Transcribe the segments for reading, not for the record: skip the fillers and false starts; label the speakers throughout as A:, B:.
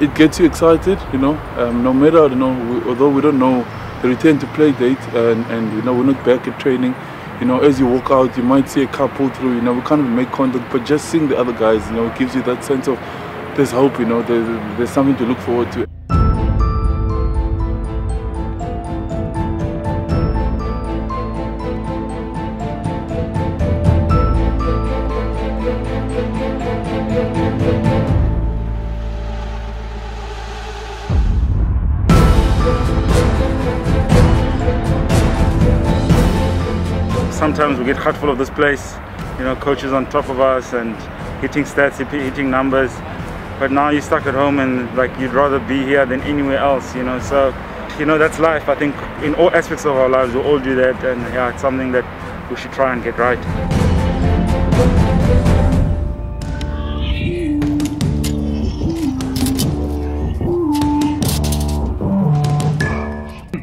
A: It gets you excited, no matter, although we don't know the return to play date, and we're not back at training, as you walk out, you might see a couple through, we can't even make contact, but just seeing the other guys, it gives you that sense of there's hope, there's something to look forward to.
B: Sometimes we get heartful of this place, coaches on top of us and hitting stats, hitting numbers. But now you're stuck at home and you'd rather be here than anywhere else, So, that's life. I think in all aspects of our lives, we all do that, and yeah, it's something that we should try and get right.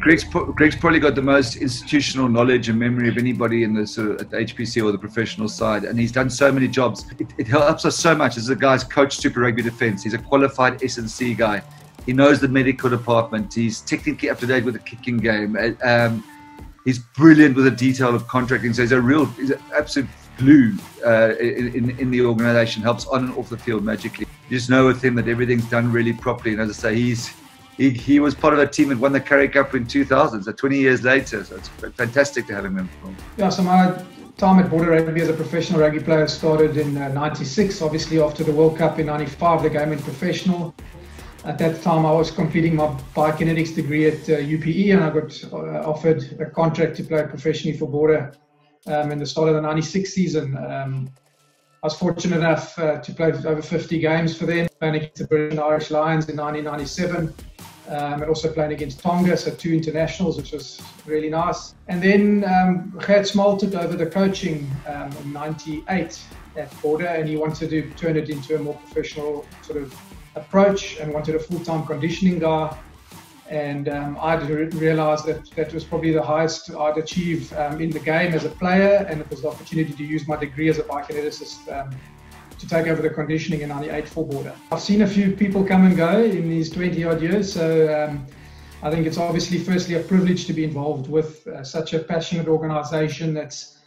C: Greg's probably got the most institutional knowledge and memory of anybody in the at the HPC or the professional side, and he's done so many jobs. It helps us so much as a guy's coached Super Rugby defence. He's a qualified S&C guy. He knows the medical department. He's technically up to date with the kicking game. He's brilliant with the detail of contracting. So he's an absolute glue in the organisation. Helps on and off the field magically. You just know with him that everything's done really properly. And as I say, he was part of that team that won the Currie Cup in 2000, so 20 years later. So it's fantastic to have him in.
D: Yeah, so my time at Border Rugby as a professional rugby player started in '96. Obviously, after the World Cup in '95, the game went professional. At that time, I was completing my biokinetics degree at UPE, and I got offered a contract to play professionally for Border in the start of the '96 season. I was fortunate enough to play over 50 games for them, playing against the British and Irish Lions in 1997. And also playing against Tonga, so 2 internationals, which was really nice. And then Gert Small took over the coaching in '98 at Border, and he wanted to turn it into a more professional sort of approach and wanted a full-time conditioning guy. And I realised that was probably the highest I'd achieve in the game as a player, and it was the opportunity to use my degree as a biokineticist to take over the conditioning in '98 for Border. I've seen a few people come and go in these 20-odd years, so I think it's obviously firstly a privilege to be involved with such a passionate organisation that's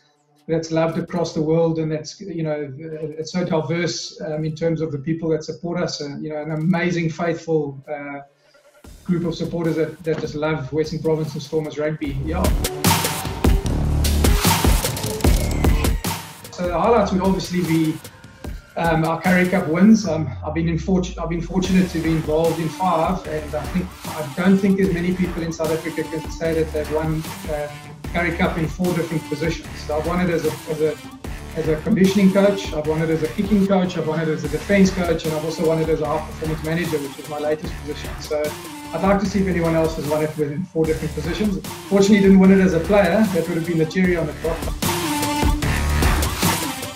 D: loved across the world, and that's it's so diverse in terms of the people that support us, and an amazing, faithful group of supporters that just love Western Province and Stormers rugby. Yeah. So the highlights would obviously be our Currie Cup wins. I've been fortunate to be involved in 5, and I don't think there's many people in South Africa can say that they've won Currie Cup in 4 different positions. So I've won it as a conditioning coach, I've won it as a kicking coach, I've won it as a defence coach, and I've also won it as a high performance manager, which is my latest position. So I'd like to see if anyone else has won it within 4 different positions. Fortunately, didn't win it as a player. That would have been the cherry on the top.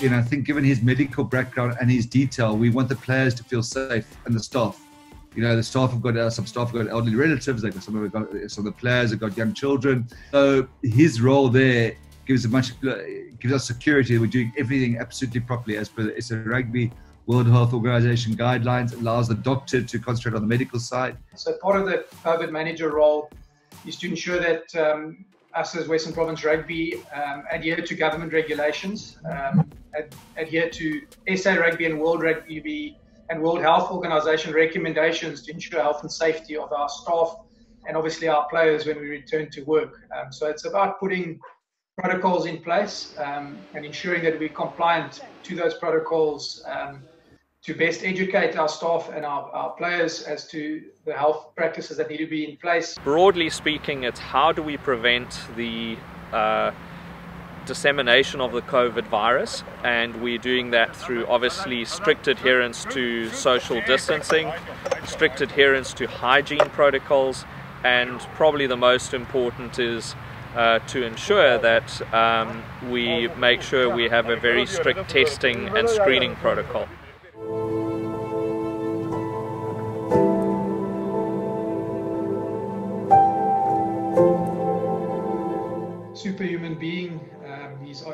C: I think given his medical background and his detail, we want the players to feel safe, and the staff. The staff have got some staff have got elderly relatives. Some of the players have got young children. So his role there gives us security. We're doing everything absolutely properly as per the SA Rugby World Health Organization guidelines. It allows the doctor to concentrate on the medical side.
D: So part of the COVID manager role is to ensure that us as Western Province Rugby adhere to government regulations, adhere to SA Rugby and World Rugby and World Health Organization recommendations to ensure health and safety of our staff and obviously our players when we return to work. So it's about putting protocols in place and ensuring that we're compliant to those protocols to best educate our staff and our players as to the health practices that need to be in place.
E: Broadly speaking, it's how do we prevent the dissemination of the COVID virus, and we're doing that through obviously strict adherence to social distancing, strict adherence to hygiene protocols, and probably the most important is to ensure that we make sure we have a very strict testing and screening protocol.
D: Superhuman being.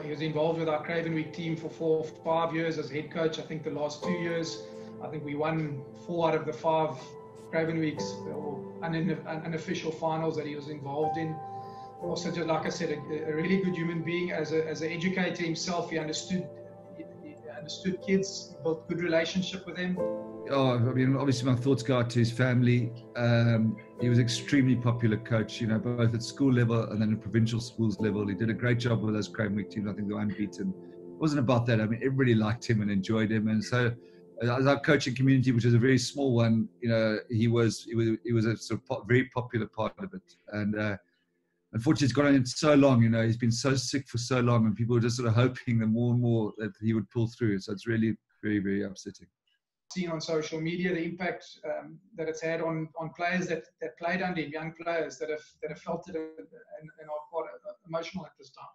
D: He was involved with our Craven Week team for 4 or 5 years as head coach. I think the last 2 years, I think we won 4 out of the 5 Craven Weeks or unofficial finals that he was involved in. Also, just like I said, a really good human being as an educator himself. He understood kids, he built good relationship with them.
C: Oh, I mean, obviously my thoughts go out to his family. He was extremely popular coach, you know, both at school level and then at provincial schools level. He did a great job with those Craven Week teams. I think they were unbeaten. It wasn't about that. I mean, everybody liked him and enjoyed him. And so as our coaching community, which is a very small one, you know, he was a sort of very popular part of it. And unfortunately, it's gone on so long, you know, he's been so sick for so long, and people were just sort of hoping that more and more that he would pull through. So it's really very, very upsetting.
D: Seen on social media the impact that it's had on players that played under him, young players that have felt it and are quite emotional at this time.